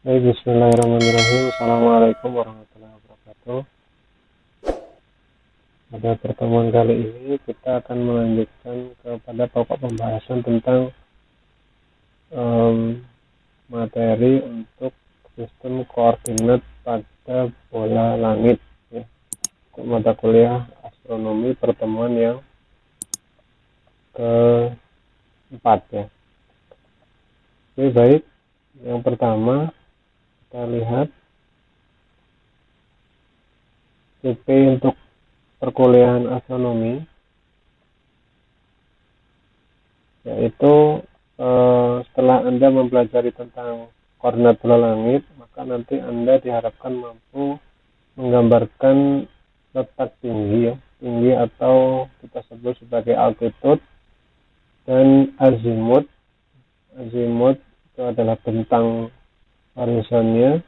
Baik, bismillahirrahmanirrahim. Assalamualaikum warahmatullahi wabarakatuh. Pada pertemuan kali ini kita akan melanjutkan kepada pokok pembahasan tentang materi untuk sistem koordinat pada bola langit, ya. Untuk mata kuliah astronomi pertemuan yang keempat, ya. Oke, baik. Yang pertama kita lihat CP untuk perkuliahan astronomi, yaitu setelah Anda mempelajari tentang koordinat bola langit, maka nanti Anda diharapkan mampu menggambarkan letak tinggi, ya, tinggi atau kita sebut sebagai altitude, dan azimut. Azimut itu adalah bentang horizonnya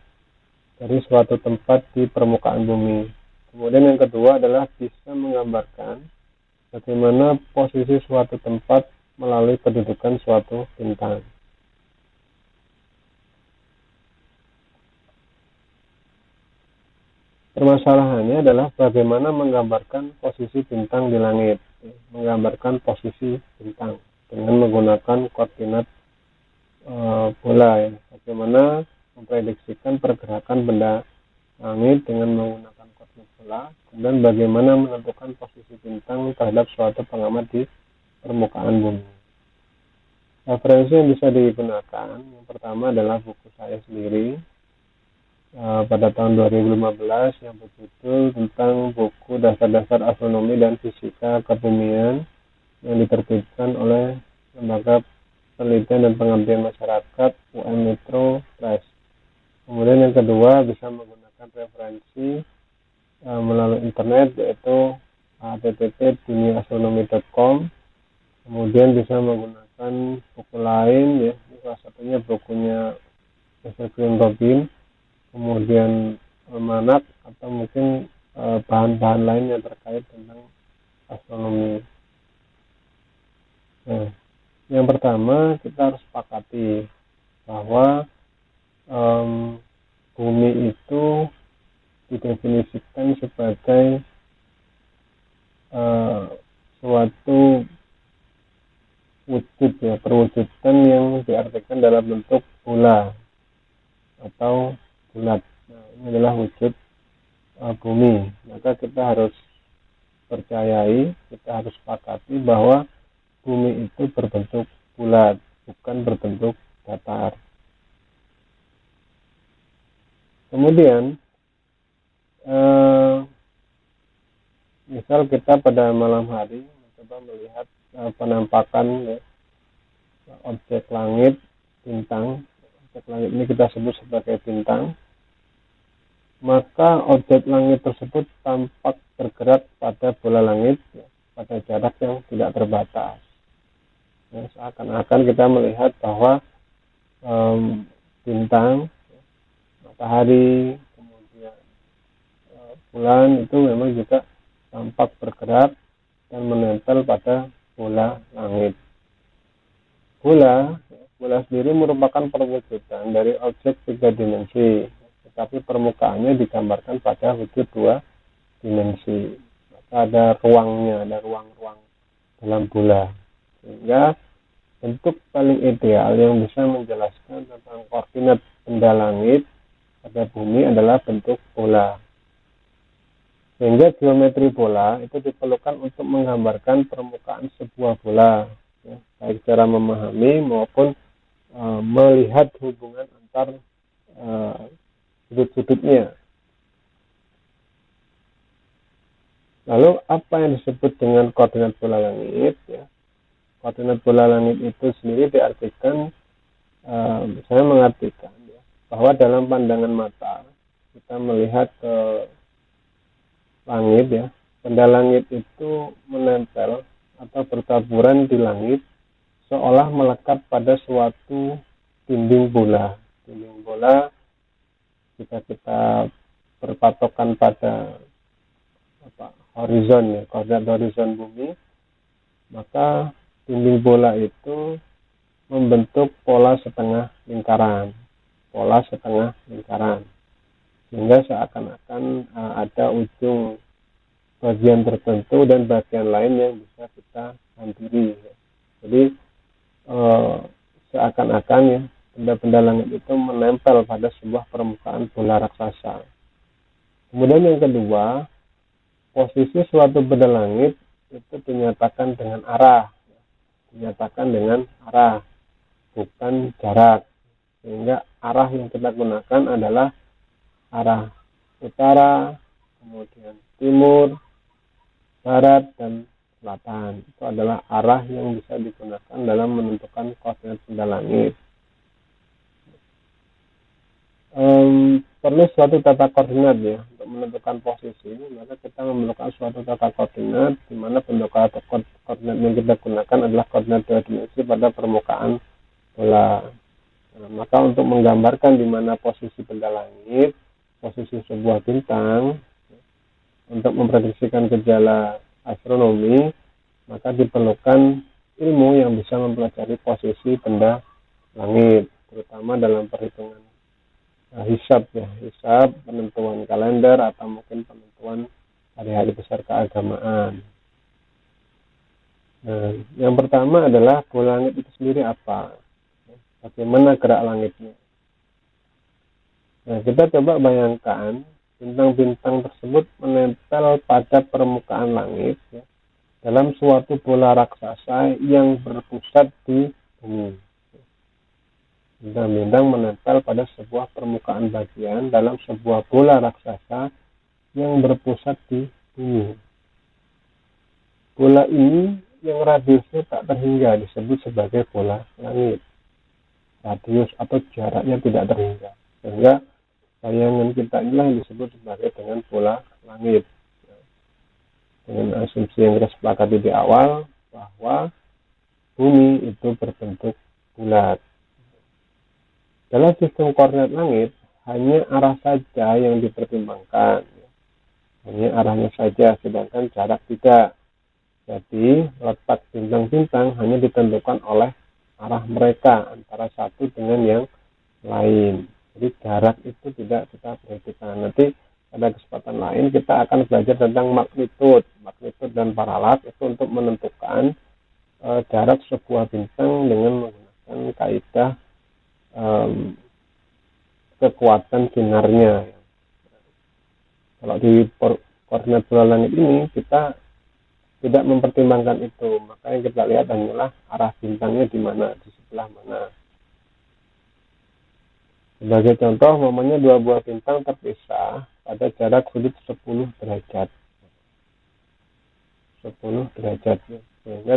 dari suatu tempat di permukaan bumi. Kemudian yang kedua adalah bisa menggambarkan bagaimana posisi suatu tempat melalui kedudukan suatu bintang. Permasalahannya adalah bagaimana menggambarkan posisi bintang di langit, menggambarkan posisi bintang dengan menggunakan koordinat bola, ya. Bagaimana memprediksikan pergerakan benda langit dengan menggunakan koordinat bola, kemudian bagaimana menentukan posisi bintang terhadap suatu pengamat di permukaan bumi. Referensi yang bisa digunakan yang pertama adalah buku saya sendiri pada tahun 2015 yang berjudul tentang buku dasar-dasar astronomi dan fisika kebumian yang diterbitkan oleh Lembaga Penelitian dan Pengabdian Masyarakat UM Metro Press. Kemudian yang kedua bisa menggunakan referensi melalui internet, yaitu http://duniaastronomi.com. Kemudian bisa menggunakan buku lain, ya, salah satunya bukunya Green Robin, kemudian almanak atau mungkin bahan-bahan lain yang terkait tentang astronomi. Nah, yang pertama kita harus sepakati bahwa bumi itu didefinisikan sebagai suatu wujud, ya, perwujudan yang diartikan dalam bentuk bola atau bulat. Nah, ini adalah wujud bumi. Maka kita harus percayai, kita harus sepakati bahwa bumi itu berbentuk bulat, bukan berbentuk datar. Kemudian misal kita pada malam hari mencoba melihat penampakan, ya, objek langit, bintang. Objek langit ini kita sebut sebagai bintang. Maka objek langit tersebut tampak bergerak pada bola langit, ya, pada jarak yang tidak terbatas. Ya, seakan-akan kita melihat bahwa bintang, matahari, kemudian bulan itu memang juga tampak bergerak dan menempel pada bola langit. Bola sendiri merupakan perwujudan dari objek 3 dimensi, tetapi permukaannya digambarkan pada wujud 2 dimensi. Maka ada ruangnya, ada ruang-ruang dalam bola. Sehingga bentuk paling ideal yang bisa menjelaskan tentang koordinat benda langit pada bumi adalah bentuk bola. Sehingga geometri bola itu diperlukan untuk menggambarkan permukaan sebuah bola, ya, baik secara memahami maupun melihat hubungan antar sudut-sudutnya. Lalu apa yang disebut dengan koordinat bola langit, ya? Koordinat bola langit itu sendiri diartikan, saya mengartikan, ya, bahwa dalam pandangan mata kita melihat ke langit, ya, benda langit itu menempel atau bertaburan di langit seolah melekat pada suatu dinding bola. Dinding bola, jika kita berpatokan pada horizon, ya, koordinat horizon bumi, maka dinding bola itu membentuk pola setengah lingkaran. pola setengah lingkaran, sehingga seakan-akan ada ujung bagian tertentu dan bagian lain yang bisa kita hampiri. Jadi seakan-akan ya benda-benda langit itu menempel pada sebuah permukaan bola raksasa. Kemudian yang kedua, posisi suatu benda langit itu dinyatakan dengan arah, bukan jarak. Sehingga arah yang kita gunakan adalah arah utara, kemudian timur, barat, dan selatan. Itu adalah arah yang bisa digunakan dalam menentukan koordinat benda langit. Perlu suatu tata koordinat ya untuk menentukan posisi, maka kita memerlukan suatu tata koordinat di mana bentuk koordinat yang kita gunakan adalah koordinat dua dimensi pada permukaan bola. Maka untuk menggambarkan di mana posisi benda langit, posisi sebuah bintang, untuk memprediksikan gejala astronomi, maka diperlukan ilmu yang bisa mempelajari posisi benda langit, terutama dalam perhitungan hisab, penentuan kalender, atau mungkin penentuan hari-hari besar keagamaan. Nah, yang pertama adalah bola langit itu sendiri apa? Bagaimana gerak langitnya? Nah, kita coba bayangkan bintang-bintang tersebut menempel pada permukaan langit ya, dalam suatu bola raksasa yang berpusat di bumi. Bintang-bintang menempel pada sebuah permukaan bagian dalam sebuah bola raksasa yang berpusat di bumi. Bola ini yang radiusnya tak terhingga disebut sebagai bola langit. Radius atau jaraknya tidak terhingga. Sehingga bayangan kita inilah yang disebut sebagai dengan bola langit. Dengan asumsi yang kita sepakati di awal bahwa bumi itu berbentuk bulat. Dalam sistem koordinat langit, hanya arah saja yang dipertimbangkan. Hanya arahnya saja, sedangkan jarak tidak. Jadi, letak bintang-bintang hanya ditentukan oleh arah mereka antara satu dengan yang lain. Jadi, jarak itu tidak kita perhatikan. Nanti pada kesempatan lain kita akan belajar tentang magnitud dan parallax itu untuk menentukan jarak sebuah bintang dengan menggunakan kaidah kekuatan sinarnya. Kalau di koordinat bola langit ini kita tidak mempertimbangkan itu, maka yang kita lihat hanyalah arah bintangnya di mana, di sebelah mana. Sebagai contoh, umpamanya dua buah bintang terpisah pada jarak sudut 10 derajat. 10 derajat, sehingga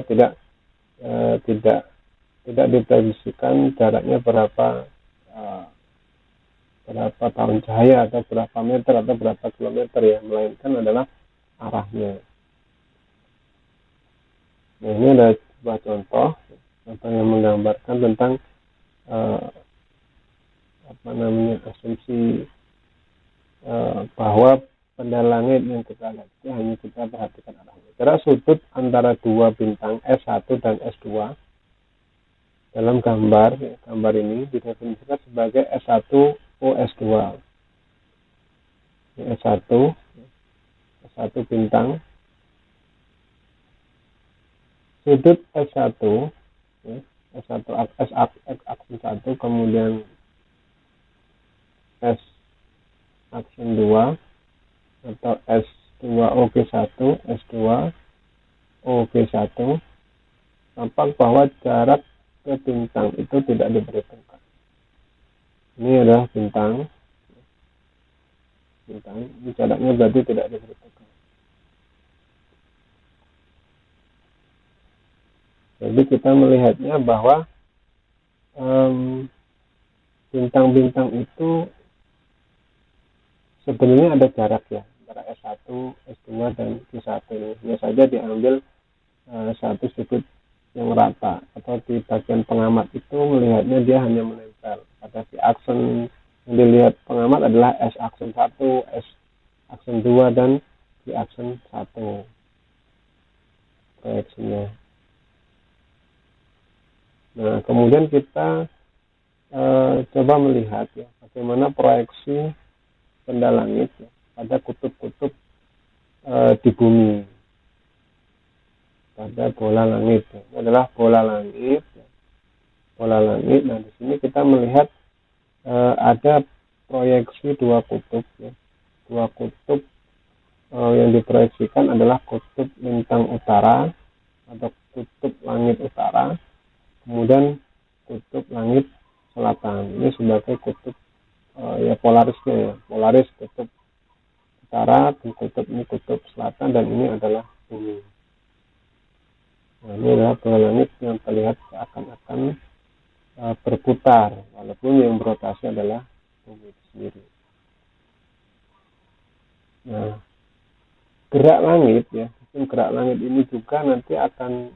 tidak diprediksikan jaraknya berapa tahun cahaya atau berapa meter atau berapa kilometer ya, melainkan adalah arahnya. Nah, ini ada sebuah contoh yang menggambarkan tentang asumsi bahwa benda langit yang kita lihat hanya kita perhatikan arahnya. Jarak sudut antara dua bintang S1 dan S2 dalam gambar ini didefinisikan sebagai S1O S2. S1 bintang, sudut S1 S aksen 1, kemudian S aksen 2 atau S2OG1, S2OG1, tampak bahwa jarak ke bintang itu tidak diperhitungkan. Ini adalah bintang, ini jaraknya berarti tidak diperhitungkan. Jadi kita melihatnya bahwa bintang-bintang itu sebenarnya ada jarak ya antara S1, S2 dan Q1 ini. Hanya saja diambil satu sudut yang rata, atau di bagian pengamat itu melihatnya dia hanya menempel pada si aksen yang dilihat pengamat adalah S aksen 1, S aksen 2, dan si aksen 1 proyeksinya. Nah, kemudian kita coba melihat ya bagaimana proyeksi benda langit ya, pada kutub-kutub di bumi, pada bola langit. Ya. Ini adalah bola langit. Ya. Bola langit. Nah di sini kita melihat ada proyeksi dua kutub. Ya. Dua kutub yang diproyeksikan adalah kutub lintang utara atau kutub langit utara, kemudian kutub langit selatan. Ini sebagai kutub ya polarisnya ya, polaris kutub utara dan kutub ini kutub selatan, dan ini adalah bumi. Nah, ini adalah bola langit yang terlihat seakan-akan berputar, walaupun yang berotasi adalah bumi itu sendiri. Nah, gerak langit ya, gerak langit ini juga nanti akan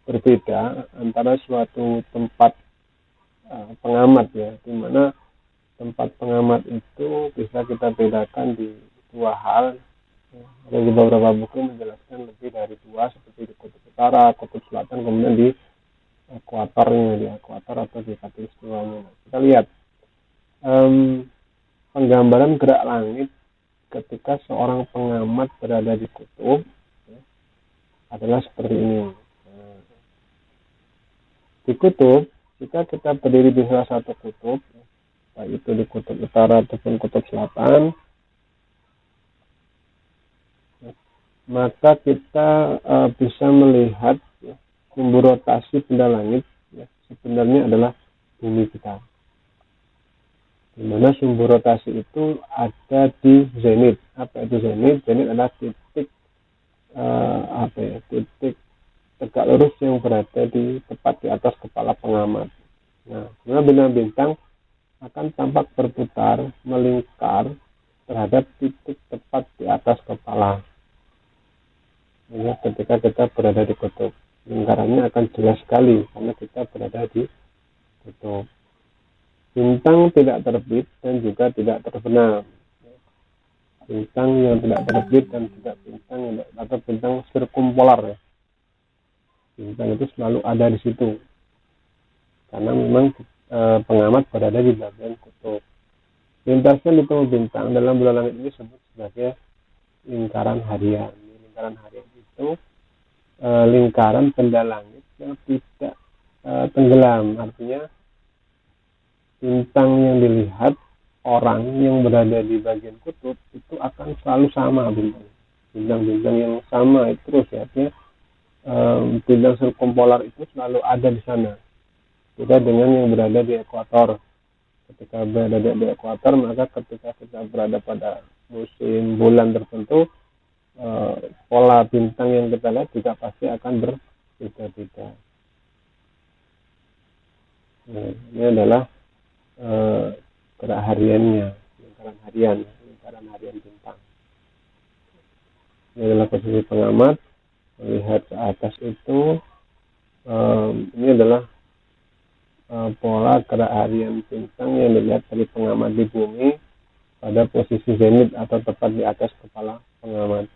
berbeda antara suatu tempat pengamat ya, di mana tempat pengamat itu bisa kita bedakan di dua hal. Ada di beberapa buku menjelaskan lebih dari dua, seperti di kutub utara, kutub selatan, kemudian di ekuatornya, di ekuator atau di khatulistiwanya. Kita lihat penggambaran gerak langit ketika seorang pengamat berada di kutub ya, adalah seperti ini. Di kutub, jika kita berdiri di salah satu kutub, baik itu di kutub utara ataupun kutub selatan, maka kita bisa melihat ya, sumber rotasi benda langit ya, sebenarnya adalah bumi kita. Di mana sumber rotasi itu ada di zenit. Apa itu zenit? Zenit adalah titik titik tegak lurus yang berada di tepat di atas kepala pengamat. Nah, karena bintang-bintang akan tampak berputar melingkar terhadap titik tepat di atas kepala. Ya, ketika kita berada di kutub, lingkarannya akan jelas sekali karena kita berada di kutub. Bintang tidak terbit dan juga tidak terbenam. Bintang yang tidak terbit dan juga bintang yang atau bintang sirkumpolar ya. Bintang itu selalu ada di situ karena memang pengamat berada di bagian kutub. Lintasan di tengah bintang dalam bulan langit ini disebut sebagai lingkaran harian. Lingkaran harian itu lingkaran benda langit yang tidak tenggelam, artinya bintang yang dilihat orang yang berada di bagian kutub itu akan selalu sama bintang-bintang yang sama itu terus ya, artinya bintang sirkumpolar itu selalu ada di sana. Beda dengan yang berada di ekuator. Ketika berada di ekuator, maka ketika kita berada pada musim bulan tertentu, pola bintang yang kita lihat juga pasti akan berbeda-beda. Nah, ini adalah gerak hariannya, lingkaran harian bintang. Ini adalah posisi pengamat melihat ke atas itu. Ini adalah pola gerak harian bintang yang dilihat dari pengamat di bumi pada posisi zenit atau tepat di atas kepala pengamat.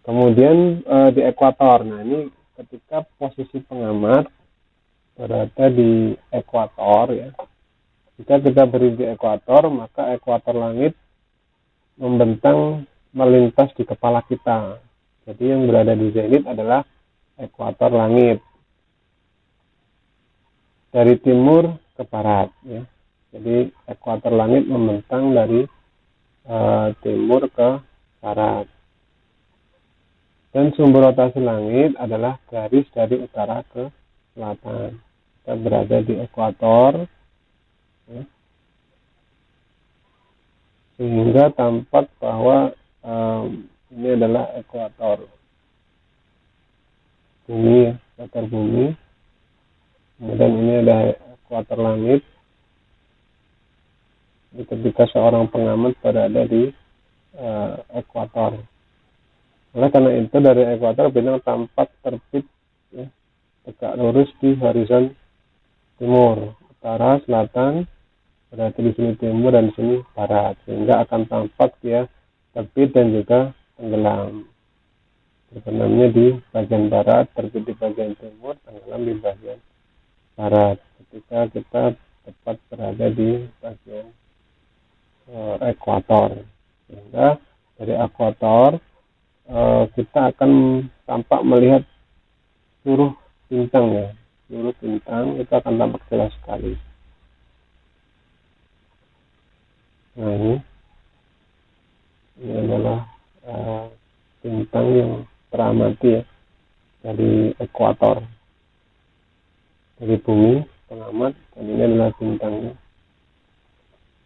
Kemudian di ekuator, nah ini ketika posisi pengamat berada di ekuator ya. Jika kita berdiri di ekuator, maka ekuator langit membentang melintas di kepala kita. Jadi yang berada di zenit adalah ekuator langit. Dari timur ke barat ya. Jadi ekuator langit membentang dari timur ke barat. Dan sumber rotasi langit adalah garis dari utara ke selatan. Kita berada di ekuator ya. Sehingga tampak bahwa ini adalah ekuator bumi ya, ekuator bumi. Kemudian ini ada ekuator langit. Ketika seorang pengamat berada di ekuator. Oleh karena itu dari ekuator bintang tampak terbit ya, tegak lurus di horizon timur, utara, selatan, berarti di sini timur dan di sini barat, sehingga akan tampak dia terbit dan juga tenggelam. Terbenamnya di bagian barat, terbit di bagian timur, tenggelam di bagian barat ketika kita tepat berada di bagian ekuator. Sehingga dari ekuator kita akan tampak melihat seluruh bintang ya. Seluruh bintang itu akan tampak jelas sekali. Nah ini adalah bintang yang teramati ya dari ekuator, dari bumi pengamat, dan ini adalah bintangnya,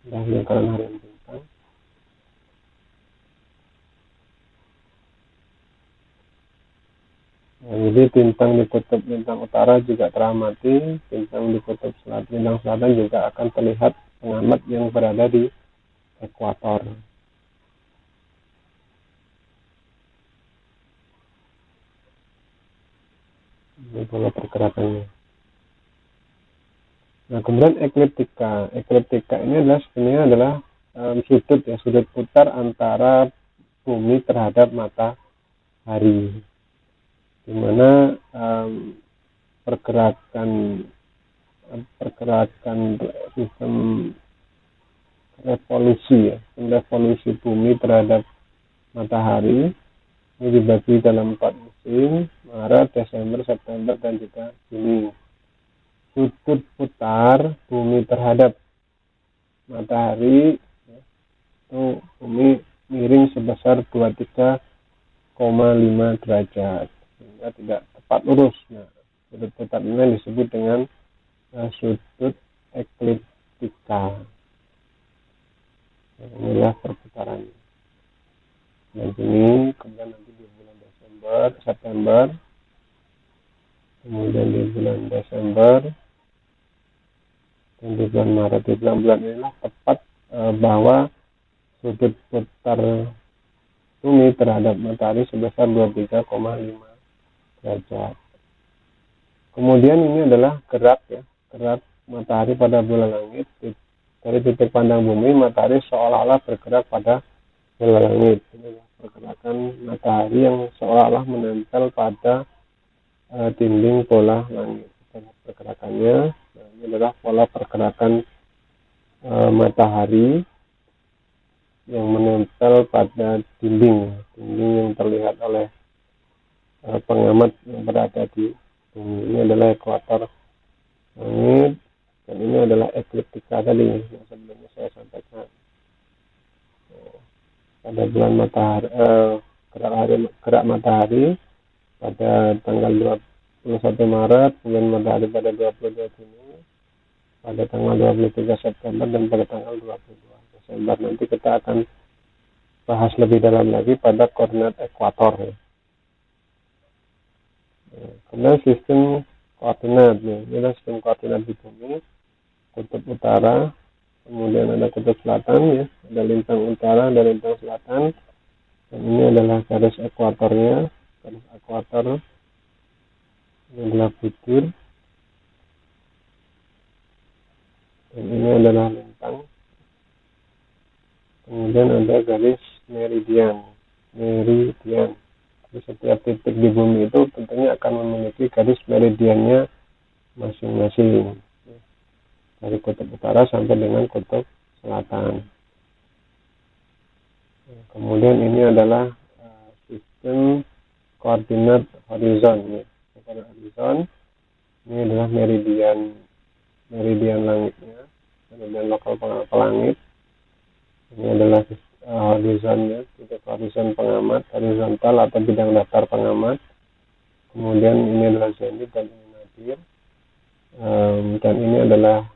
adalah lingkaran harian bintang. Nah, jadi bintang di kutub bintang utara juga teramati, bintang di kutub bintang selatan juga akan terlihat pengamat yang berada di ekuator. Ini pola pergerakannya. Nah, kemudian ekliptika. Ekliptika ini sebenarnya sudut putar antara bumi terhadap matahari, di mana pergerakan sistem revolusi bumi terhadap matahari ini dibagi dalam 4 musim: Maret, Desember, September, dan juga Juni. Sudut putar bumi terhadap matahari itu bumi miring sebesar 23,5 derajat, sehingga tidak tepat lurus. Nah, sudut putar ini disebut dengan sudut ekliptika. Nah, inilah perputarannya. Dan Juni, kemudian nanti di bulan September, kemudian di bulan Desember, dan di bulan Maret. Di bulan-bulan inilah tepat bahwa sudut putar bumi terhadap matahari sebesar 23,5 derajat. Kemudian ini adalah gerak matahari pada bola langit. Dari titik pandang bumi, matahari seolah-olah bergerak pada bola langit. Ini pergerakan matahari yang seolah-olah menempel pada dinding bola langit. Pergerakannya, ini adalah pola pergerakan matahari yang menempel pada dinding yang terlihat oleh pengamat yang berada di bumi. Ini adalah ekuator langit, dan ini adalah ekliptika tadi yang sebelumnya saya sampaikan. Pada bulan matahari, gerak matahari pada tanggal 21 Maret, kemudian matahari pada 22 Juni, pada tanggal 23 September, dan pada tanggal 22 Desember. Nanti kita akan bahas lebih dalam lagi pada koordinat ekuator. Kemudian sistem koordinat, ini adalah sistem koordinat di bumi. Kutub utara, kemudian ada kutub selatan, ada lintang utara, ada lintang selatan, dan ini adalah garis ekuatornya. Garis ekuator ini adalah butir, dan ini adalah lintang. Kemudian ada garis meridian. Jadi setiap titik di bumi itu tentunya akan memiliki garis meridiannya masing-masing, dari kutub utara sampai dengan kutub selatan. Kemudian ini adalah sistem koordinat horizon. Horizon ini adalah meridian langitnya, meridian lokal pelangit. Ini adalah horizonnya, titik horizon pengamat, horizontal atau bidang datar pengamat. Kemudian ini adalah zenit dan ini nadir. Dan ini adalah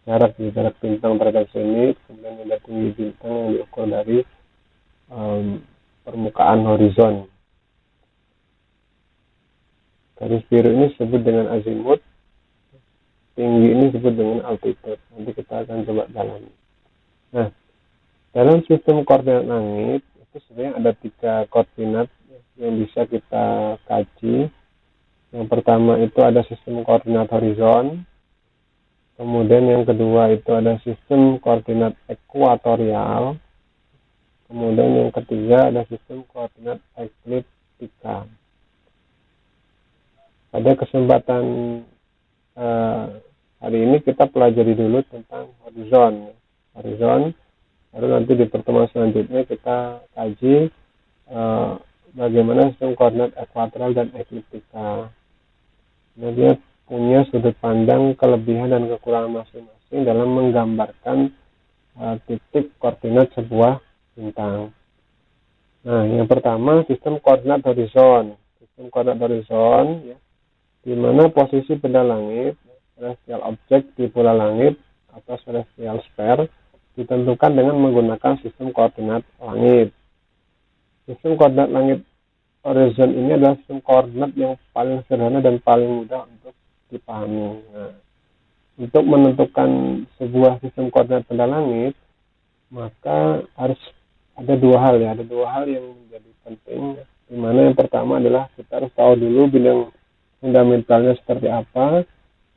jarak bintang terhadap zenit. Kemudian ada tinggi bintang yang diukur dari permukaan horizon. Garis biru ini disebut dengan azimut, tinggi ini disebut dengan altitude. Nanti kita akan coba dalami. Nah, dalam sistem koordinat langit itu sebenarnya ada 3 koordinat yang bisa kita kaji. Yang pertama itu ada sistem koordinat horizon. Kemudian yang kedua itu ada sistem koordinat ekuatorial. Kemudian yang ketiga ada sistem koordinat ekliptika. Pada kesempatan hari ini kita pelajari dulu tentang horizon, baru nanti di pertemuan selanjutnya kita kaji bagaimana sistem koordinat ekuatorial dan ekliptika. Nah, dia punya sudut pandang, kelebihan dan kekurangan masing-masing dalam menggambarkan titik koordinat sebuah bintang. Nah, yang pertama sistem koordinat horizon. Sistem koordinat horizon, ya, di mana posisi benda langit, celestial object di bola langit atau celestial sphere ditentukan dengan menggunakan sistem koordinat langit. Sistem koordinat langit horizon ini adalah sistem koordinat yang paling sederhana dan paling mudah untuk dipahami. Nah, untuk menentukan sebuah sistem koordinat benda langit, maka harus ada dua hal yang menjadi penting. Di mana yang pertama adalah kita harus tahu dulu bidang fundamentalnya seperti apa.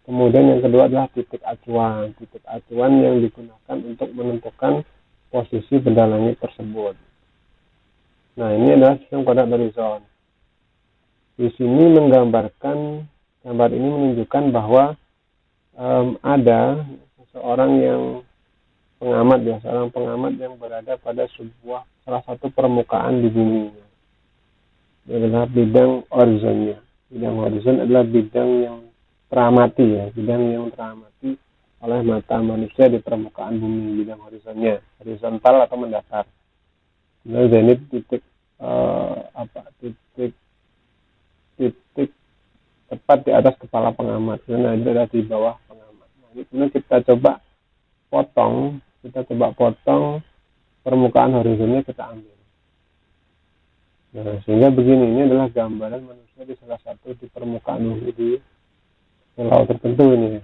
Kemudian yang kedua adalah titik acuan yang digunakan untuk menentukan posisi benda langit tersebut. Nah, ini adalah sistem koordinat horizon. Di sini gambar ini menunjukkan bahwa ada seorang pengamat yang berada pada salah satu permukaan di bumi. Ini adalah bidang horizonnya. Bidang horizon adalah bidang yang teramati oleh mata manusia di permukaan bumi. Bidang horizonnya horizontal atau mendatar. Zenit titik tepat di atas kepala pengamat, karena ada di bawah pengamat. Nah, ini kita coba potong permukaan horizonnya, kita ambil. Nah, sehingga begini, ini adalah gambaran manusia di salah satu di permukaan bumi di pulau tertentu ini.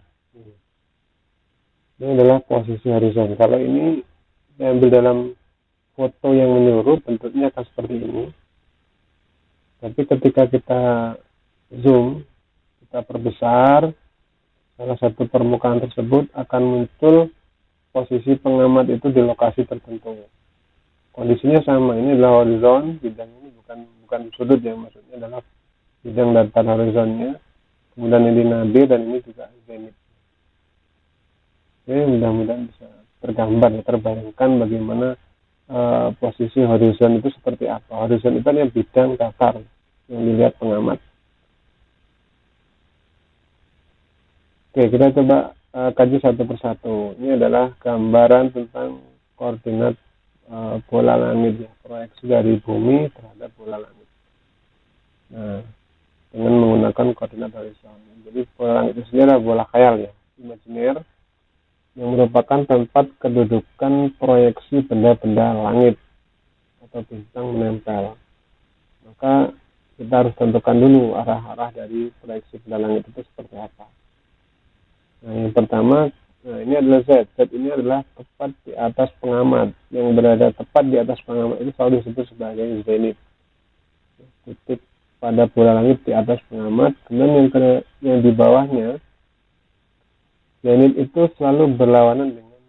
Ini adalah posisi horizon. Kalau ini diambil dalam foto yang menyeluruh, bentuknya akan seperti ini. Tapi ketika kita zoom, kita perbesar, salah satu permukaan tersebut akan muncul posisi pengamat itu di lokasi tertentu. Kondisinya sama, ini adalah horizon, bidang ini bukan sudut ya, maksudnya adalah bidang datar horizonnya, kemudian ini nadir dan ini juga zenit. Oke, mudah-mudahan bisa terbayangkan bagaimana posisi horizon itu seperti apa. Horizon itu adalah bidang datar yang dilihat pengamat. Oke, kita coba kaji satu persatu. Ini adalah gambaran tentang koordinat bola langit, ya, proyeksi dari bumi terhadap bola langit. Nah, dengan menggunakan koordinat horizon. Jadi bola langit itu sendiri adalah bola khayal, ya, imajiner, yang merupakan tempat kedudukan proyeksi benda-benda langit atau bintang menempel. Maka kita harus tentukan dulu arah-arah dari proyeksi benda langit itu seperti apa. Nah, yang pertama, ini adalah Z. Z ini adalah tepat di atas pengamat. Yang berada tepat di atas pengamat itu selalu disebut sebagai zenit. Titik pada bola langit di atas pengamat. Kemudian yang di bawahnya, zenit itu selalu berlawanan dengan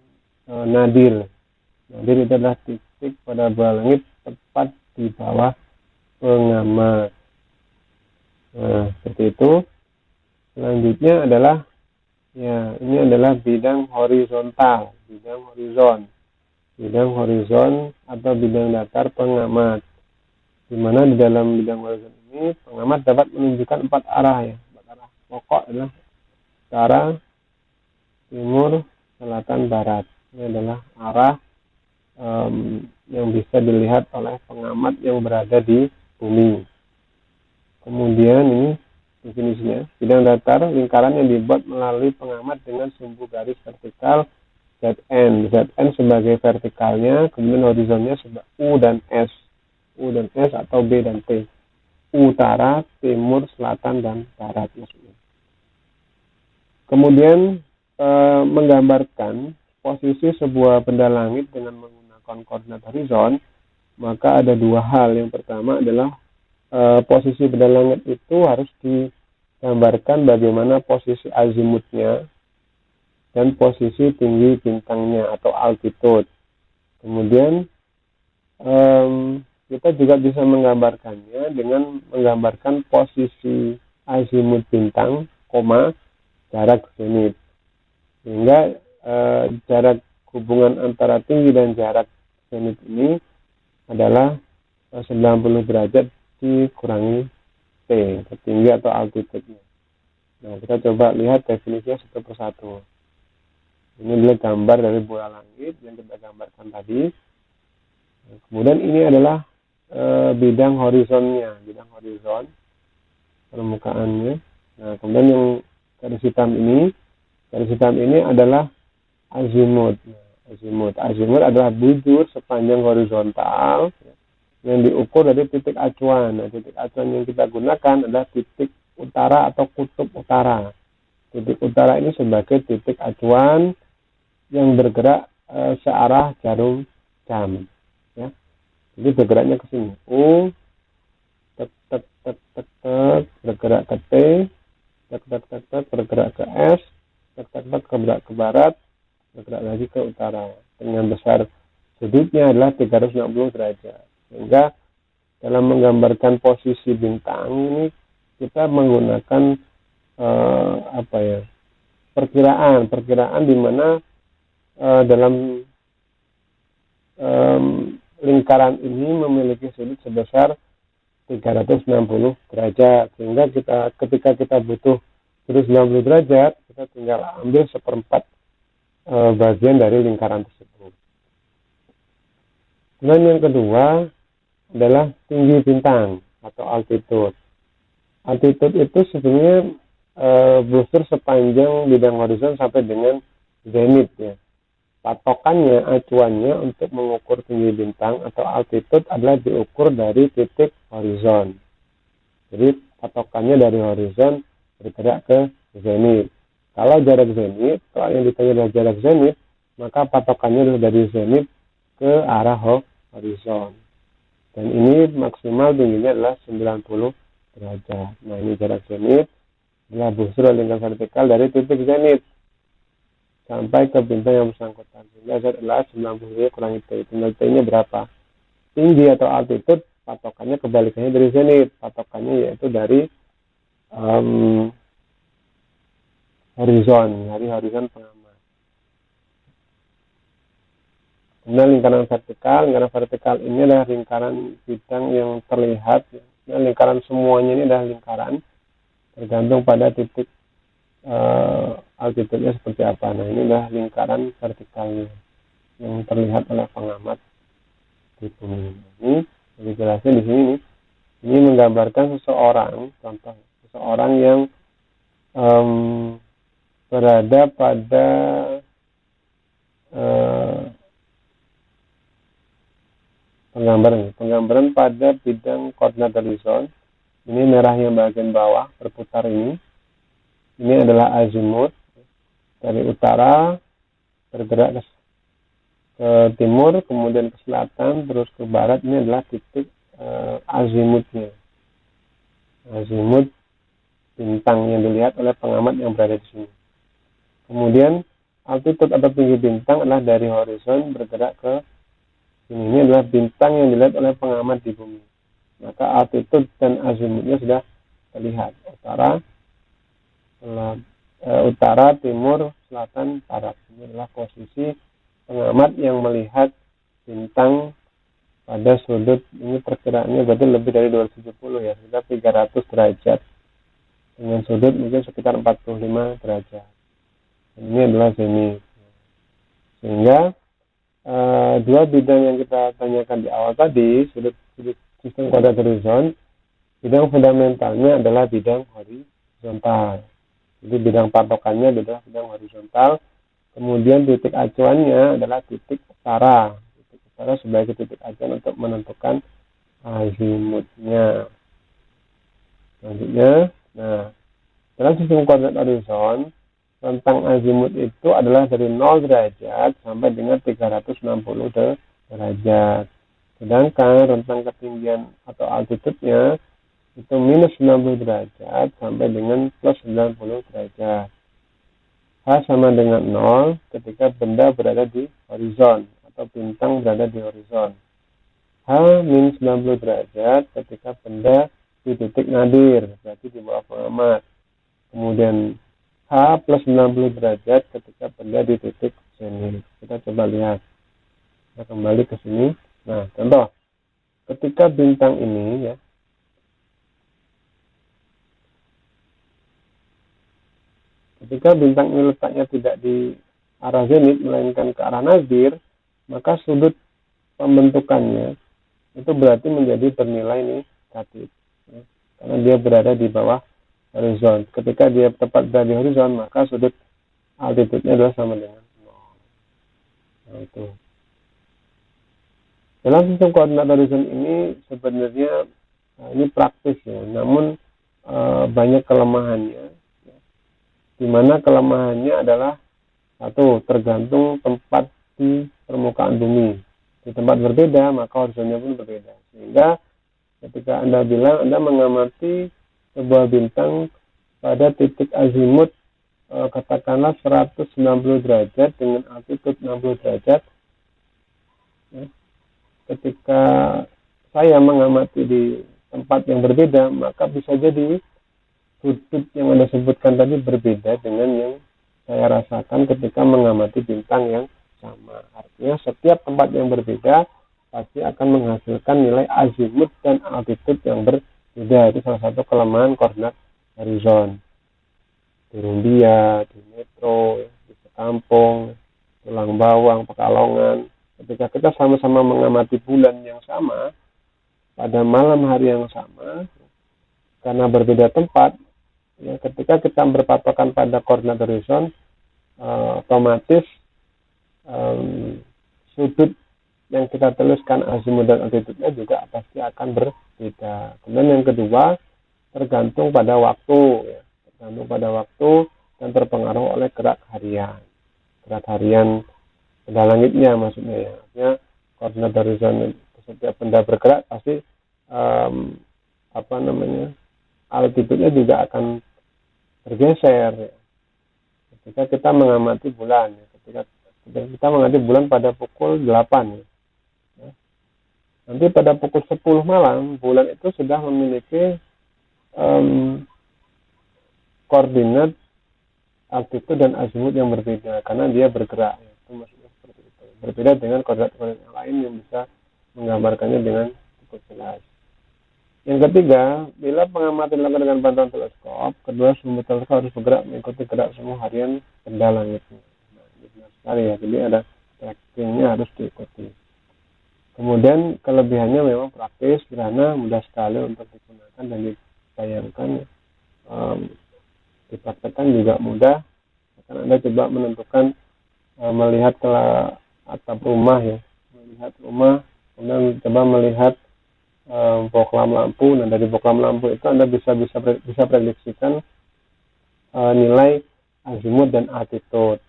nadir. Nadir itu adalah titik pada bola langit tepat di bawah pengamat. Nah, seperti itu. Selanjutnya adalah, ya, ini adalah bidang horizontal, bidang horizon atau bidang datar pengamat. Di mana di dalam bidang horizon ini pengamat dapat menunjukkan 4 arah, ya. 4 arah pokok adalah utara, timur, selatan, barat. Ini adalah arah yang bisa dilihat oleh pengamat yang berada di bumi. Kemudian ini definisinya, bidang datar lingkaran yang dibuat melalui pengamat dengan sumbu garis vertikal ZN. ZN sebagai vertikalnya, kemudian horizonnya sebagai U dan S atau B dan T. Utara, timur, selatan, dan barat maksudnya. Kemudian menggambarkan posisi sebuah benda langit dengan menggunakan koordinat horizon, maka ada 2 hal. Yang pertama adalah posisi benda langit itu harus digambarkan bagaimana posisi azimutnya dan posisi tinggi bintangnya atau altitude. Kemudian kita juga bisa menggambarkannya dengan menggambarkan posisi azimut bintang, jarak zenit. Sehingga jarak hubungan antara tinggi dan jarak zenit ini adalah 90 derajat dikurangi T, tinggi atau altitude-nya. Nah, kita coba lihat definisinya satu persatu. Ini adalah gambar dari bola langit yang kita gambarkan tadi. Nah, kemudian ini adalah bidang horizonnya, bidang horizon permukaannya. Nah, kemudian yang garis hitam ini adalah azimut. Azimut adalah bujur sepanjang horizontal yang diukur dari titik acuan. Nah, titik acuan yang kita gunakan adalah titik utara atau kutub utara. Titik utara ini sebagai titik acuan yang bergerak searah jarum jam. Ya. Jadi bergeraknya ke sini. Tek, bergerak ke T, bergerak ke S, bergerak ke barat, bergerak lagi ke utara. Dengan besar sudutnya adalah 360 derajat. Sehingga dalam menggambarkan posisi bintang ini kita menggunakan perkiraan di mana dalam lingkaran ini memiliki sudut sebesar 360 derajat, sehingga ketika kita butuh sudut 90 derajat, kita tinggal ambil seperempat bagian dari lingkaran tersebut. Dan yang kedua adalah tinggi bintang atau altitude. Altitude itu sebenarnya buffer sepanjang bidang horizon sampai dengan zenit, ya. Patokannya, acuannya untuk mengukur tinggi bintang atau altitude adalah diukur dari titik horizon. Jadi patokannya dari horizon bergerak ke zenit. Kalau jarak zenit, kalau yang ditanya adalah jarak zenit, maka patokannya adalah dari zenit ke arah horizon. Dan ini maksimal tingginya adalah 90 derajat. Nah, ini jarak zenit adalah busur lingkaran vertikal dari titik zenit sampai ke bintang yang bersangkutan. Sehingga Z adalah 90 kurangi T. Tinggal T-nya berapa? Tinggi atau altitude, patokannya kebalikannya dari zenit. Patokannya yaitu dari horizon, dari horizon pengamat. Kemudian lingkaran vertikal ini adalah lingkaran bidang yang terlihat. Nah, lingkaran semuanya ini adalah lingkaran, tergantung pada titik altitude-nya seperti apa. Nah, ini adalah lingkaran vertikalnya yang terlihat oleh pengamat di bumi. Ini lebih jelasnya di sini. Ini menggambarkan seseorang, contoh seseorang yang berada pada penggambaran pada bidang koordinat horizon. Ini merah yang bagian bawah berputar ini. Ini adalah azimut, dari utara bergerak ke timur, kemudian ke selatan, terus ke barat. Ini adalah titik azimutnya. Azimut bintang yang dilihat oleh pengamat yang berada di sini. Kemudian altitude atau tinggi bintang adalah dari horizon bergerak ke sini. Ini adalah bintang yang dilihat oleh pengamat di bumi. Maka altitude dan azimutnya sudah terlihat. Utara, timur, selatan, barat. Ini adalah posisi pengamat yang melihat bintang pada sudut, ini perkiraannya berarti lebih dari 270, ya, sekitar 300 derajat. Dengan sudut mungkin sekitar 45 derajat. Ini adalah zenit. Sehingga dua bidang yang kita tanyakan di awal tadi, sudut sistem kuadrat horizon, bidang fundamentalnya adalah bidang horizontal. Jadi bidang patokannya adalah bidang horizontal. Kemudian titik acuannya adalah titik utara. Titik utara sebagai titik acuan untuk menentukan azimutnya. Selanjutnya, dalam sistem kuadrat horizon, rentang azimut itu adalah dari 0 derajat sampai dengan 360 derajat. Sedangkan rentang ketinggian atau altitude-nya itu minus 90 derajat sampai dengan plus 90 derajat. H sama dengan 0 ketika benda berada di horizon atau bintang berada di horizon. H minus 90 derajat ketika benda di titik nadir, berarti di bawah pengamat. Kemudian H plus 90 derajat ketika berada di titik zenit. Kita coba lihat. Kita kembali ke sini. Nah, contoh. Ketika bintang ini ya, ketika bintang ini letaknya tidak di arah zenit melainkan ke arah nadir, maka sudut pembentukannya itu berarti menjadi bernilai negatif ya. Karena dia berada di bawah horizon. Ketika dia tepat berada di horizon, maka sudut altitude-nya adalah sama dengan 0. Nah, itu. Dalam sistem koordinat horizon ini sebenarnya ini praktis ya, namun banyak kelemahannya. Di mana kelemahannya adalah satu, tergantung tempat di permukaan bumi. Di tempat berbeda, maka horizonnya pun berbeda. Sehingga ketika Anda bilang Anda mengamati sebuah bintang pada titik azimut katakanlah 190 derajat dengan altitude 60 derajat, ya, ketika saya mengamati di tempat yang berbeda, maka bisa jadi sudut yang Anda sebutkan tadi berbeda dengan yang saya rasakan ketika mengamati bintang yang sama. Artinya setiap tempat yang berbeda pasti akan menghasilkan nilai azimut dan altitude yang berbeda. Itu salah satu kelemahan koordinat horizon. Di Rumbia, di Metro, di Sekampung, Tulang Bawang, Pekalongan. Ketika kita sama-sama mengamati bulan yang sama, pada malam hari yang sama, karena berbeda tempat, ya, ketika kita berpatokan pada koordinat horizon, otomatis sudut yang kita tuliskan azimut dan altitude-nya juga pasti akan berbeda. Kemudian yang kedua, tergantung pada waktu, ya. Tergantung pada waktu dan terpengaruh oleh gerak harian benda langitnya maksudnya ya. Artinya koordinat horizon setiap benda bergerak pasti altitude-nya juga akan bergeser ya. Ketika kita mengamati bulan ya. Ketika kita mengamati bulan pada pukul 8 ya. Nanti pada pukul 10 malam bulan itu sudah memiliki koordinat altitude dan azimut yang berbeda karena dia bergerak ya. Itu maksudnya seperti itu. Berbeda dengan koordinat-koordinat yang lain yang bisa menggambarkannya dengan cukup jelas. Yang ketiga, bila pengamatan dilakukan dengan bantuan teleskop, kedua sumber teleskop harus bergerak mengikuti gerak semua harian benda langitnya. Nah, ini benar sekali ya. Jadi ada trackingnya harus diikuti. Kemudian kelebihannya memang praktis, sederhana, mudah sekali untuk digunakan dan dibayangkan. Dipraktekkan juga mudah. Akan Anda coba menentukan melihat ke atap rumah ya, melihat rumah, kemudian coba melihat bohlam lampu. Nah dari bohlam lampu itu Anda bisa prediksikan nilai azimut dan altitude.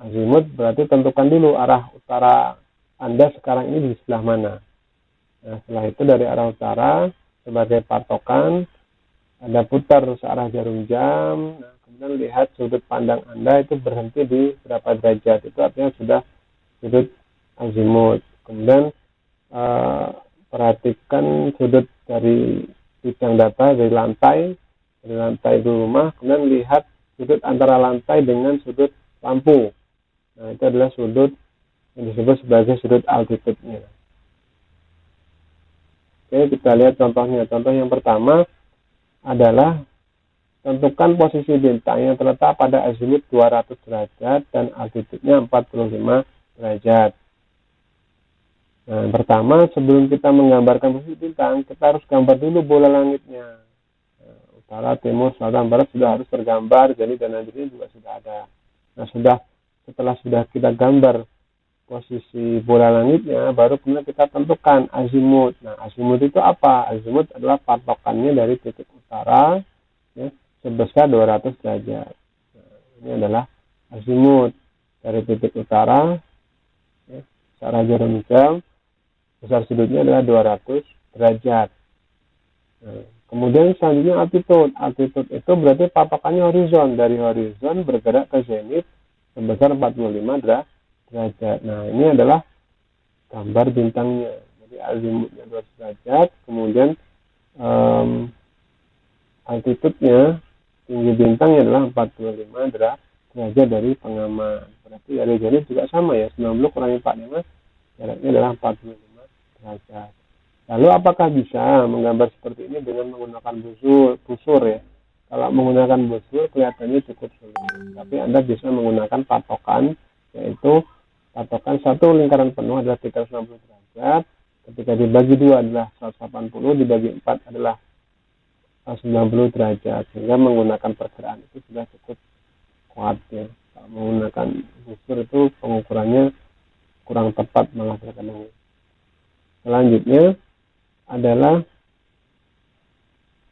Azimut berarti tentukan dulu arah utara Anda sekarang ini di sebelah mana. Nah setelah itu dari arah utara sebagai patokan Anda putar searah jarum jam. Nah, kemudian lihat sudut pandang Anda itu berhenti di berapa derajat. Itu artinya sudah sudut azimut. Kemudian perhatikan sudut dari bidang data dari lantai di rumah. Kemudian lihat sudut antara lantai dengan sudut lampu. Nah, itu adalah sudut yang disebut sebagai sudut altitude-nya. Oke, kita lihat contohnya. Contoh yang pertama adalah tentukan posisi bintang yang terletak pada azimut 200 derajat dan altitude-nya 45 derajat. Nah, pertama sebelum kita menggambarkan posisi bintang, kita harus gambar dulu bola langitnya. Nah, utara, timur, selatan, barat sudah harus tergambar, jadi dan nantinya juga sudah ada. Nah, setelah kita gambar posisi bola langitnya, baru kemudian kita tentukan azimut. Nah, azimut itu apa? Azimut adalah patokannya dari titik utara ya, sebesar 200 derajat. Nah, ini adalah azimut dari titik utara ya, searah jarum jam, besar sudutnya adalah 200 derajat. Nah, kemudian selanjutnya altitude. Altitude itu berarti patokannya horizon. Dari horizon bergerak ke zenit sebesar 45 derajat. Nah, ini adalah gambar bintangnya. Jadi azimutnya 200 derajat, kemudian altitude-nya tinggi bintangnya adalah 45 derajat dari pengaman. Berarti dari zenit juga sama ya, 90 kurangi 45, jaraknya adalah 45 derajat. Lalu apakah bisa menggambar seperti ini dengan menggunakan busur ya? Kalau menggunakan busur kelihatannya cukup sulit. Tapi Anda bisa menggunakan patokan, yaitu patokan satu lingkaran penuh adalah 360 derajat. Ketika dibagi 2 adalah 180, dibagi 4 adalah 90 derajat. Sehingga menggunakan perkiraan itu sudah cukup kuat ya. Kalau menggunakan busur itu pengukurannya kurang tepat malah terkadang. Selanjutnya adalah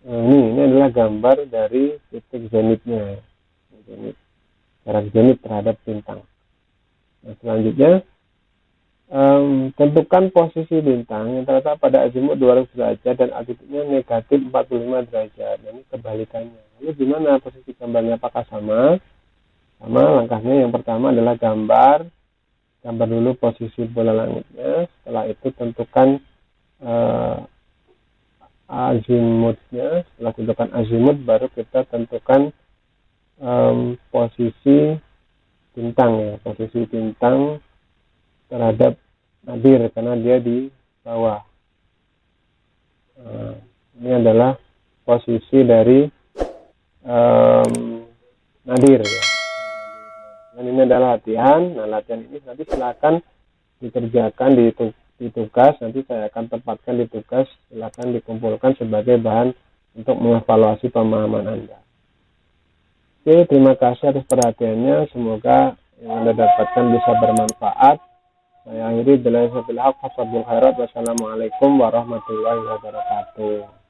ini adalah gambar dari titik zenitnya, jarak zenit terhadap bintang. Nah, selanjutnya tentukan posisi bintang yang terletak pada azimut 200 derajat dan altitudenya negatif 45 derajat. Nah, ini kebalikannya. Lalu gimana posisi gambarnya? Apakah sama? Sama, langkahnya yang pertama adalah gambar dulu posisi bola langitnya. Setelah itu tentukan azimutnya. Setelah tentukan azimut baru kita tentukan posisi bintang ya, posisi bintang terhadap nadir karena dia di bawah. Ini adalah posisi dari nadir ya. Dan ini adalah latihan. Nah, latihan ini nanti silakan dikerjakan di tugas, nanti saya akan tempatkan di tugas, silakan dikumpulkan sebagai bahan untuk mengevaluasi pemahaman Anda. Oke, terima kasih atas perhatiannya, semoga yang Anda dapatkan bisa bermanfaat. Saya akhiri, wassalamualaikum warahmatullahi wabarakatuh.